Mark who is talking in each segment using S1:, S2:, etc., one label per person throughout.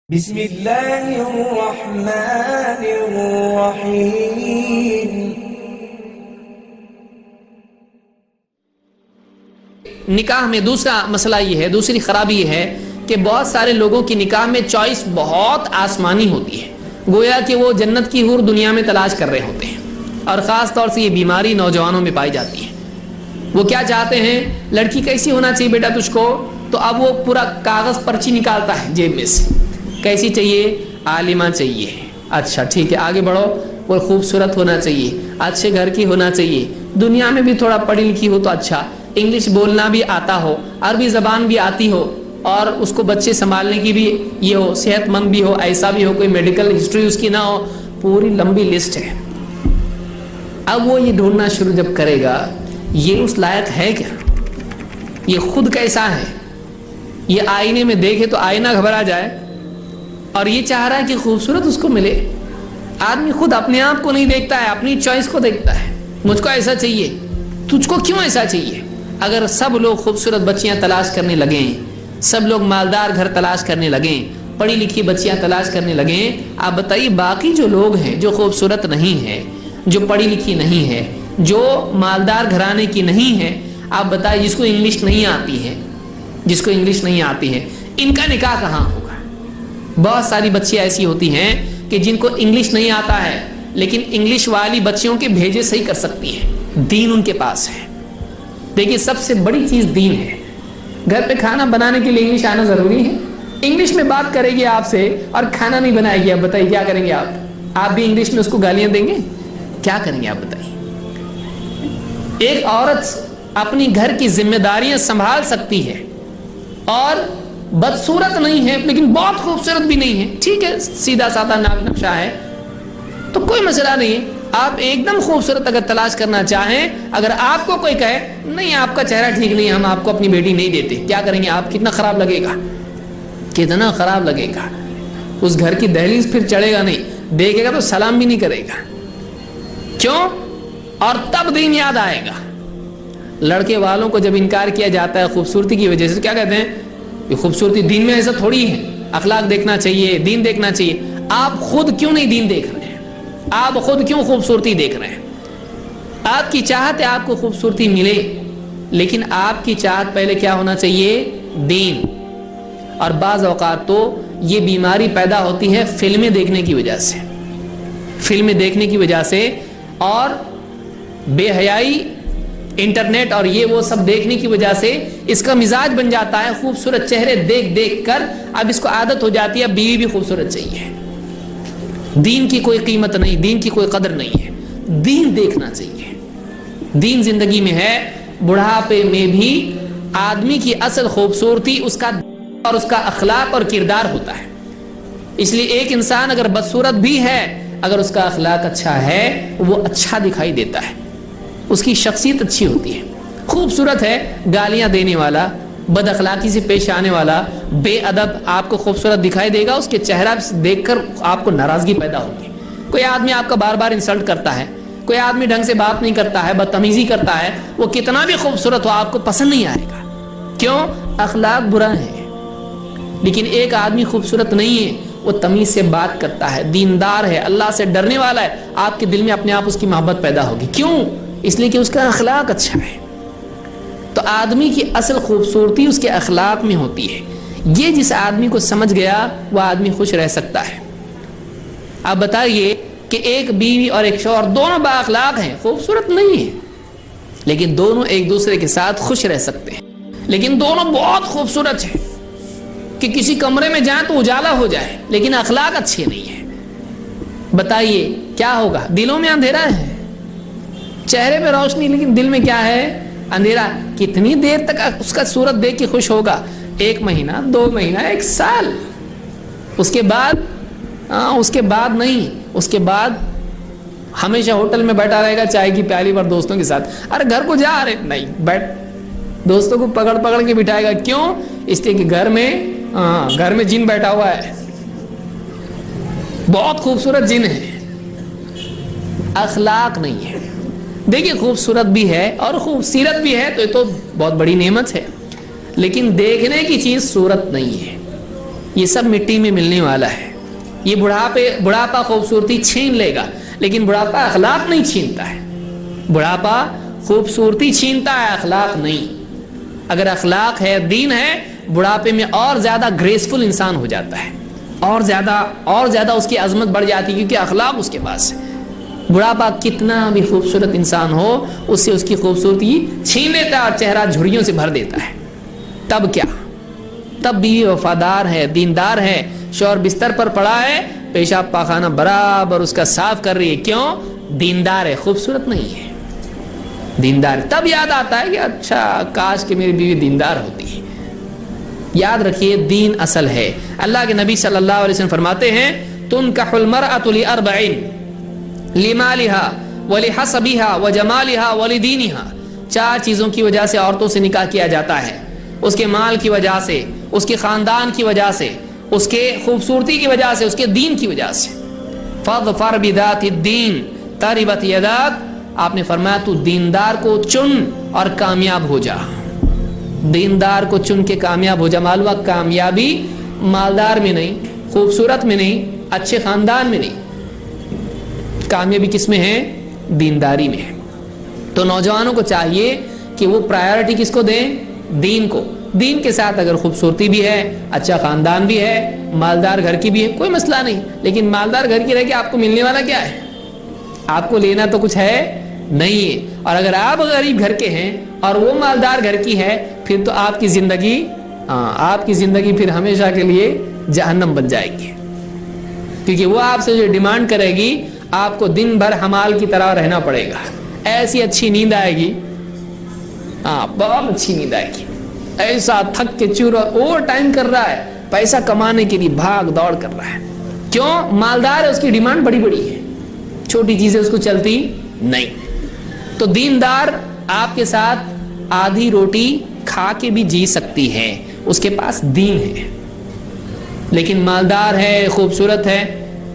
S1: بسم اللہ الرحمن الرحیم۔
S2: نکاح میں دوسرا مسئلہ یہ ہے، دوسری خرابی یہ ہے کہ بہت سارے لوگوں کی نکاح میں چوائس بہت آسمانی ہوتی ہے، گویا کہ وہ جنت کی حور دنیا میں تلاش کر رہے ہوتے ہیں، اور خاص طور سے یہ بیماری نوجوانوں میں پائی جاتی ہے۔ وہ کیا چاہتے ہیں، لڑکی کیسی ہونا چاہیے بیٹا تجھ کو، تو اب وہ پورا کاغذ پرچی نکالتا ہے جیب میں سے، کیسی چاہیے، عالمہ چاہیے، اچھا ٹھیک ہے آگے بڑھو، وہ خوبصورت ہونا چاہیے، اچھے گھر کی ہونا چاہیے، دنیا میں بھی تھوڑا پڑھی لکھی ہو تو اچھا، انگلش بولنا بھی آتا ہو، عربی زبان بھی آتی ہو، اور اس کو بچے سنبھالنے کی بھی یہ ہو، صحت مند بھی ہو، ایسا بھی ہو، کوئی میڈیکل ہسٹری اس کی نہ ہو، پوری لمبی لسٹ ہے۔ اب وہ یہ ڈھونڈنا شروع جب کرے گا، یہ اس لائق ہے کیا، یہ خود کیسا ہے، یہ آئینے میں دیکھے تو آئینہ گھبرا جائے، اور یہ چاہ رہا ہے کہ خوبصورت اس کو ملے۔ آدمی خود اپنے آپ کو نہیں دیکھتا ہے، اپنی چوائس کو دیکھتا ہے، مجھ کو ایسا چاہیے، تجھ کو کیوں ایسا چاہیے۔ اگر سب لوگ خوبصورت بچیاں تلاش کرنے لگیں، سب لوگ مالدار گھر تلاش کرنے لگیں، پڑھی لکھی بچیاں تلاش کرنے لگیں، آپ بتائیے باقی جو لوگ ہیں جو خوبصورت نہیں ہیں، جو پڑھی لکھی نہیں ہے، جو مالدار گھرانے کی نہیں ہے، آپ بتائیے جس کو انگلش نہیں آتی ہے، جس کو انگلش نہیں آتی ہے، ان کا نکاح کہاں ہوگا۔ بہت ساری بچیاں ایسی ہوتی ہیں کہ جن کو انگلش نہیں آتا ہے، لیکن انگلش والی بچیوں کے بھیجے صحیح کر سکتی ہیں، دین ان کے پاس ہے۔ دیکھیے سب سے بڑی چیز دین ہے۔ گھر پہ کھانا بنانے کے لیے انگلش آنا ضروری ہے، انگلش میں بات کرے گی آپ سے اور کھانا نہیں بنائے گی، آپ بتائیے کیا کریں گے آپ بھی انگلش میں اس کو گالیاں دیں گے، کیا کریں گے آپ بتائیے۔ ایک عورت اپنی گھر کی ذمہ داریاں سنبھال سکتی ہے اور بدصورت نہیں ہے لیکن بہت خوبصورت بھی نہیں ہے، ٹھیک ہے سیدھا سادہ نقشہ ہے تو کوئی مسئلہ نہیں ہے۔ آپ ایک دم خوبصورت اگر تلاش کرنا چاہیں، اگر آپ کو کوئی کہے نہیں آپ کا چہرہ ٹھیک نہیں ہے، ہم آپ کو اپنی بیٹی نہیں دیتے، کیا کریں گے آپ، کتنا خراب لگے گا، کتنا خراب لگے گا۔ اس گھر کی دہلیز پھر چڑھے گا نہیں، دیکھے گا تو سلام بھی نہیں کرے گا، کیوں، اور تب دین یاد آئے گا۔ لڑکے والوں کو جب انکار کیا جاتا ہے خوبصورتی کی وجہ سے، کیا کہتے ہیں یہ خوبصورتی دین میں ایسا تھوڑی ہے، اخلاق دیکھنا چاہیے، دین دیکھنا چاہیے۔ آپ خود کیوں نہیں دین دیکھ رہے ہیں، آپ خود کیوں خوبصورتی دیکھ رہے ہیں۔ آپ کی چاہت ہے آپ کو خوبصورتی ملے، لیکن آپ کی چاہت پہلے کیا ہونا چاہیے، دین۔ اور بعض اوقات تو یہ بیماری پیدا ہوتی ہے فلمیں دیکھنے کی وجہ سے، فلمیں دیکھنے کی وجہ سے، اور بے حیائی، انٹرنیٹ اور یہ وہ سب دیکھنے کی وجہ سے اس کا مزاج بن جاتا ہے خوبصورت چہرے دیکھ دیکھ کر، اب اس کو عادت ہو جاتی ہے، اب بیوی بھی خوبصورت چاہیے۔ دین کی کوئی قیمت نہیں، دین کی کوئی قدر نہیں ہے، دین دیکھنا چاہیے۔ دین زندگی میں ہے، بڑھاپے میں بھی آدمی کی اصل خوبصورتی اس کا اور اس کا اخلاق اور کردار ہوتا ہے۔ اس لیے ایک انسان اگر بدصورت بھی ہے، اگر اس کا اخلاق اچھا ہے وہ اچھا دکھائی دیتا ہے، اس کی شخصیت اچھی ہوتی ہے۔ خوبصورت ہے، گالیاں دینے والا، بد اخلاقی سے پیش آنے والا، بے ادب آپ کو خوبصورت دکھائی دے گا، اس کے چہرہ دیکھ کر آپ کو ناراضگی پیدا ہوگی۔ کوئی آدمی آپ کا بار بار انسلٹ کرتا ہے، کوئی آدمی ڈھنگ سے بات نہیں کرتا ہے، بدتمیزی کرتا ہے، وہ کتنا بھی خوبصورت ہو آپ کو پسند نہیں آئے گا، کیوں، اخلاق برا ہے۔ لیکن ایک آدمی خوبصورت نہیں ہے، وہ تمیز سے بات کرتا ہے، دیندار ہے، اللہ سے ڈرنے والا ہے، آپ کے دل میں اپنے آپ اس کی محبت پیدا ہوگی، کیوں، اس لیے کہ اس کا اخلاق اچھا ہے۔ تو آدمی کی اصل خوبصورتی اس کے اخلاق میں ہوتی ہے، یہ جس آدمی کو سمجھ گیا وہ آدمی خوش رہ سکتا ہے۔ آپ بتائیے کہ ایک بیوی اور ایک شوہر دونوں با اخلاق ہیں، خوبصورت نہیں ہیں، لیکن دونوں ایک دوسرے کے ساتھ خوش رہ سکتے ہیں، لیکن دونوں بہت خوبصورت ہیں کہ کسی کمرے میں جائیں تو اجالا ہو جائے، لیکن اخلاق اچھے نہیں ہیں، بتائیے کیا ہوگا، دلوں میں اندھیرا ہے، چہرے پہ روشنی لیکن دل میں کیا ہے، اندھیرا۔ کتنی دیر تک اس کا صورت دیکھ کے خوش ہوگا، 1 مہینہ 2 مہینہ 1 سال، اس کے بعد نہیں، اس کے بعد ہمیشہ ہوٹل میں بیٹھا رہے گا چائے کی پیالی پر دوستوں کے ساتھ، ارے گھر کو جا رہے نہیں بیٹھ، دوستوں کو پکڑ پکڑ کے بٹھائے گا، کیوں، اس لیے کہ گھر میں جن بیٹھا ہوا ہے، بہت خوبصورت جن ہے، اخلاق نہیں ہے۔ دیکھیے خوبصورت بھی ہے اور خوبصورت بھی ہے تو یہ تو بہت بڑی نعمت ہے، لیکن دیکھنے کی چیز صورت نہیں ہے، یہ سب مٹی میں ملنے والا ہے. یہ بڑھاپا خوبصورتی چھین لے گا، لیکن بڑھاپا اخلاق نہیں چھینتا ہے. بڑھاپا خوبصورتی چھینتا ہے، اخلاق نہیں. اگر اخلاق ہے، دین ہے، بڑھاپے میں اور زیادہ گریسفل انسان ہو جاتا ہے، اور زیادہ اس کی عظمت بڑھ جاتی ہے، کیونکہ اخلاق اس کے پاس ہے. بڑھاپا کتنا بھی خوبصورت انسان ہو، اس سے اس کی خوبصورتی چھین لیتا ہے اور چہرہ جھریوں سے بھر دیتا ہے. تب کیا؟ تب بیوی وفادار ہے، دیندار ہے، شوہر بستر پر پڑا ہے، پیشاب پاخانہ برابر اس کا صاف کر رہی ہے. کیوں؟ دیندار ہے، خوبصورت نہیں ہے، دیندار. تب یاد آتا ہے کہ اچھا کاش کہ میری بیوی دیندار ہوتی ہے. یاد رکھیے دین اصل ہے. اللہ کے نبی صلی اللہ علیہ وسلم فرماتے ہیں تنکح المرأة لأربع لمالها ولحسبها وجمالها ولدینها. 4 چیزوں کی وجہ سے عورتوں سے نکاح کیا جاتا ہے. اس کے مال کی وجہ سے، اس کے خاندان کی وجہ سے، اس کے خوبصورتی کی وجہ سے، اس کے دین کی وجہ سے. فاظفر بذات الدین تربت یداک. آپ نے فرمایا تو دیندار کو چن اور کامیاب ہو جا. دیندار کو چن کے کامیاب ہو جا. معلومہ کامیابی مالدار میں نہیں، خوبصورت میں نہیں، اچھے خاندان میں نہیں. کامیابی کس میں ہے؟ دینداری میں ہے. تو نوجوانوں کو چاہیے کہ وہ پرائیورٹی کس کو دیں؟ دین کو. دین کے ساتھ اگر خوبصورتی بھی ہے، اچھا خاندان بھی ہے، مالدار گھر کی بھی ہے، کوئی مسئلہ نہیں. لیکن مالدار گھر کی رہ کے آپ کو ملنے والا کیا ہے؟ آپ کو لینا تو کچھ ہے نہیں ہے. اور اگر آپ غریب گھر کے ہیں اور وہ مالدار گھر کی ہے، پھر تو آپ کی زندگی پھر ہمیشہ کے لیے جہنم بن جائے گی. کیونکہ وہ آپ سے جو ڈیمانڈ کرے گی، آپ کو دن بھر حمال کی طرح رہنا پڑے گا. ایسی اچھی نیند آئے گی، بہت اچھی نیند آئے گی. ایسا تھک کے چورا اوور ٹائم کر رہا ہے، پیسہ کمانے کے لیے بھاگ دوڑ کر رہا ہے. کیوں؟ مالدار ہے، اس کی ڈیمانڈ بڑی بڑی ہے، چھوٹی چیزیں اس کو چلتی نہیں. تو دیندار آپ کے ساتھ آدھی روٹی کھا کے بھی جی سکتی ہے، اس کے پاس دین ہے. لیکن مالدار ہے، خوبصورت ہے،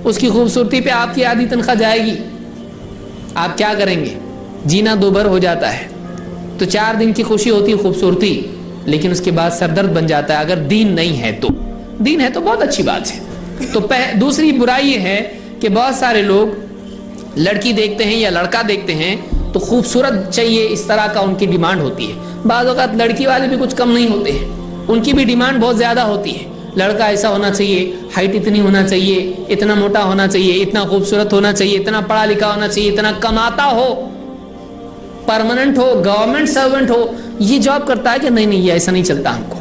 S2: اس کی خوبصورتی پہ آپ کی آدھی تنخواہ جائے گی. آپ کیا کریں گے؟ جینا دوبھر ہو جاتا ہے. تو 4 دن کی خوشی ہوتی ہے خوبصورتی، لیکن اس کے بعد سردرد بن جاتا ہے اگر دین نہیں ہے تو. دین ہے تو بہت اچھی بات ہے. تو دوسری برائی یہ ہے کہ بہت سارے لوگ لڑکی دیکھتے ہیں یا لڑکا دیکھتے ہیں تو خوبصورت چاہیے، اس طرح کا ان کی ڈیمانڈ ہوتی ہے. بعض اوقات لڑکی والے بھی کچھ کم نہیں ہوتے ہیں، ان کی بھی ڈیمانڈ بہت زیادہ ہوتی ہے. لڑکا ایسا ہونا چاہیے، ہائٹ اتنی ہونا چاہیے، اتنا موٹا ہونا چاہیے، اتنا خوبصورت ہونا چاہیے، اتنا پڑھا لکھا ہونا چاہیے، اتنا کماتا ہو، پرماننٹ ہو، گورنمنٹ سرونٹ ہو، یہ جاب کرتا ہے کہ نہیں یہ ایسا نہیں چلتا ہم کو.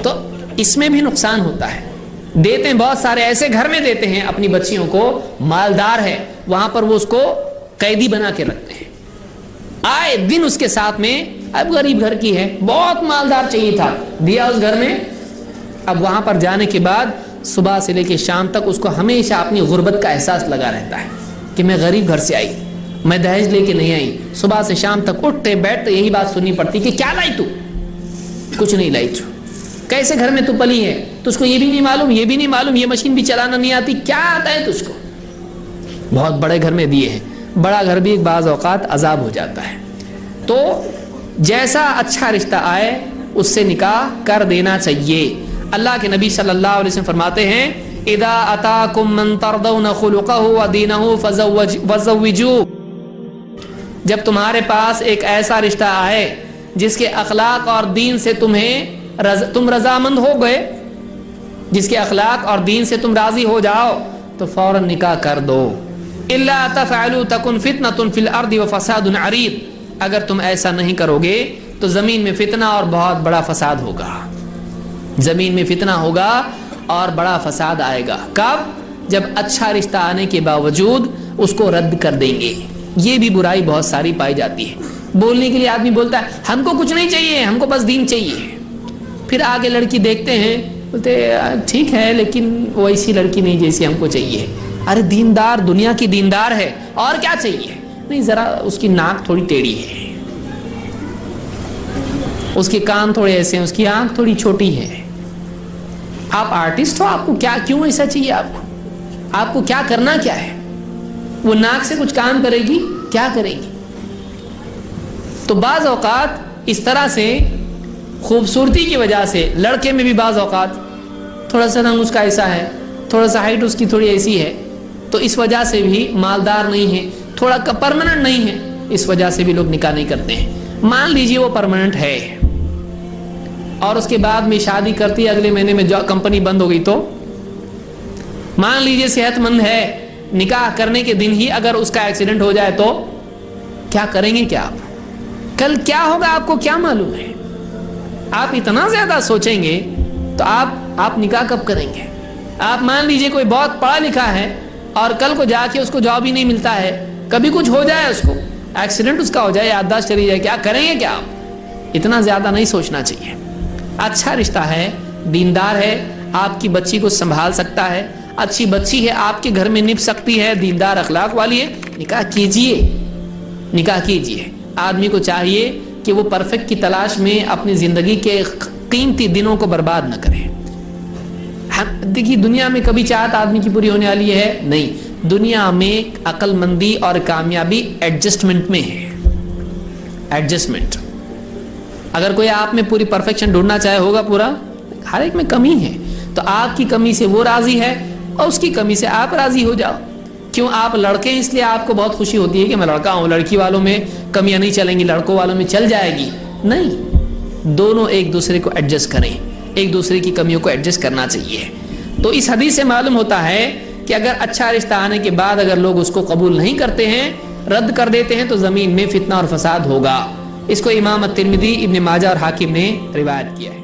S2: تو اس میں بھی نقصان ہوتا ہے. دیتے ہیں بہت سارے ایسے گھر میں دیتے ہیں اپنی بچیوں کو، مالدار ہے، وہاں پر وہ اس کو قیدی بنا کے رکھتے ہیں. آئے دن اس کے ساتھ میں، اب غریب گھر کی ہے، بہت مالدار چاہیے تھا، دیا اس گھر میں. اب وہاں پر جانے کے بعد صبح سے لے کے شام تک اس کو ہمیشہ اپنی غربت کا احساس لگا رہتا ہے کہ میں غریب گھر سے آئی، میں دہیج لے کے نہیں آئی. صبح سے شام تک اٹھتے بیٹھتے یہی بات سننی پڑتی کہ کیا لائی تو؟ کچھ نہیں لائی تو. کیسے گھر میں تو پلی ہے، تو اس کو یہ بھی نہیں معلوم، یہ بھی نہیں معلوم، یہ مشین بھی چلانا نہیں آتی، کیا آتا ہے تجھ کو؟ بہت بڑے گھر میں دیے ہیں. بڑا گھر بھی بعض اوقات عذاب ہو جاتا ہے. تو جیسا اچھا رشتہ آئے اس سے نکاح کر دینا چاہیے. اللہ کے نبی صلی اللہ علیہ وسلم فرماتے ہیں اذا اتاکم من ترضون خلقہ ودینہ فزوجوہ. جب تمہارے پاس ایک ایسا رشتہ آئے جس کے اخلاق اور دین سے تم رضامند ہو گئے، جس کے اخلاق اور دین سے تم راضی ہو جاؤ، تو فوراً نکاح کر دو. الا تفعلوا تکن فتنۃ فی الارض وفساد عریض. اگر تم ایسا نہیں کرو گے تو زمین میں فتنہ اور بہت بڑا فساد ہوگا. زمین میں فتنہ ہوگا اور بڑا فساد آئے گا. کب؟ جب اچھا رشتہ آنے کے باوجود اس کو رد کر دیں گے. یہ بھی برائی بہت ساری پائی جاتی ہے. بولنے کے لیے آدمی بولتا ہے ہم کو کچھ نہیں چاہیے، ہم کو بس دین چاہیے. پھر آگے لڑکی دیکھتے ہیں، بولتے ٹھیک ہے لیکن ویسی لڑکی نہیں جیسی ہم کو چاہیے. ارے دیندار، دنیا کی دیندار ہے، اور کیا چاہیے؟ نہیں ذرا اس کی ناک تھوڑی ٹیڑھی ہے، اس کے کان تھوڑے ایسے ہیں، اس کی آنکھ تھوڑی چھوٹی ہے. آپ آرٹسٹ ہو، آپ کو کیا کیوں ایسا چاہیے؟ آپ کو کیا کرنا کیا ہے؟ وہ ناک سے کچھ کام کرے گی؟ کیا کرے گی؟ تو بعض اوقات اس طرح سے خوبصورتی کی وجہ سے لڑکے میں بھی بعض اوقات تھوڑا سا رنگ اس کا ایسا ہے, تھوڑا سا ہائٹ اس کی تھوڑی ایسی ہے, تو اس وجہ سے بھی مالدار نہیں ہے, تھوڑا پرماننٹ نہیں ہے, اس وجہ سے بھی لوگ نکاح نہیں کرتے ہیں. مان لیجئے وہ پرماننٹ ہے اور اس کے بعد میں شادی کرتی, اگلے مہینے میں کمپنی بند ہو گئی, تو مان لیجئے صحت مند ہے, نکاح کرنے کے دن ہی اگر اس کا ایکسیڈنٹ ہو جائے تو کیا کریں گے؟ کیا آپ کل کیا ہوگا آپ کو کیا معلوم ہے؟ آپ اتنا زیادہ سوچیں گے تو آپ نکاح کب کریں گے؟ آپ مان لیجئے کوئی بہت پڑھا لکھا ہے اور کل کو جا کے اس کو جاب ہی نہیں ملتا ہے, کبھی کچھ ہو جائے, اس کو ایکسیڈنٹ اس کا ہو جائے, یادداشت چلی جائے, کیا کریں گے؟ کیا آپ اتنا زیادہ نہیں سوچنا چاہیے. اچھا رشتہ ہے, دیندار ہے, آپ کی بچی کو سنبھال سکتا ہے, اچھی بچی ہے, آپ کے گھر میں نپ سکتی ہے, دیندار اخلاق والی ہے, نکاح کیجئے, نکاح کیجئے. آدمی کو چاہیے کہ وہ پرفیکٹ کی تلاش میں اپنی زندگی کے قیمتی دنوں کو برباد نہ کرے. دیکھیے دنیا میں کبھی چاہت آدمی کی پوری ہونے والی ہے نہیں, دنیا میں عقل مندی اور کامیابی ایڈجسٹمنٹ میں ہے. ایڈجسٹمنٹ. اگر کوئی آپ میں پوری پرفیکشن ڈھونڈنا چاہے ہوگا پورا, ہر ایک میں کمی ہے, تو آپ کی کمی سے وہ راضی ہے اور اس کی کمی سے آپ راضی ہو جاؤ. کیوں آپ لڑکے ہیں اس لیے آپ کو بہت خوشی ہوتی ہے کہ میں لڑکا ہوں, لڑکی والوں میں کمیاں نہیں چلیں گی, لڑکوں والوں میں چل جائے گی. نہیں, دونوں ایک دوسرے کو ایڈجسٹ کریں, ایک دوسرے کی کمیوں کو ایڈجسٹ کرنا چاہیے. تو اس حدیث سے معلوم ہوتا ہے کہ اگر اچھا رشتہ آنے کے بعد اگر لوگ اس کو قبول نہیں کرتے ہیں, رد کر دیتے ہیں, تو زمین میں فتنہ اور فساد ہوگا. اس کو امام الترمذی, ابن ماجہ اور حاکم نے روایت کیا ہے.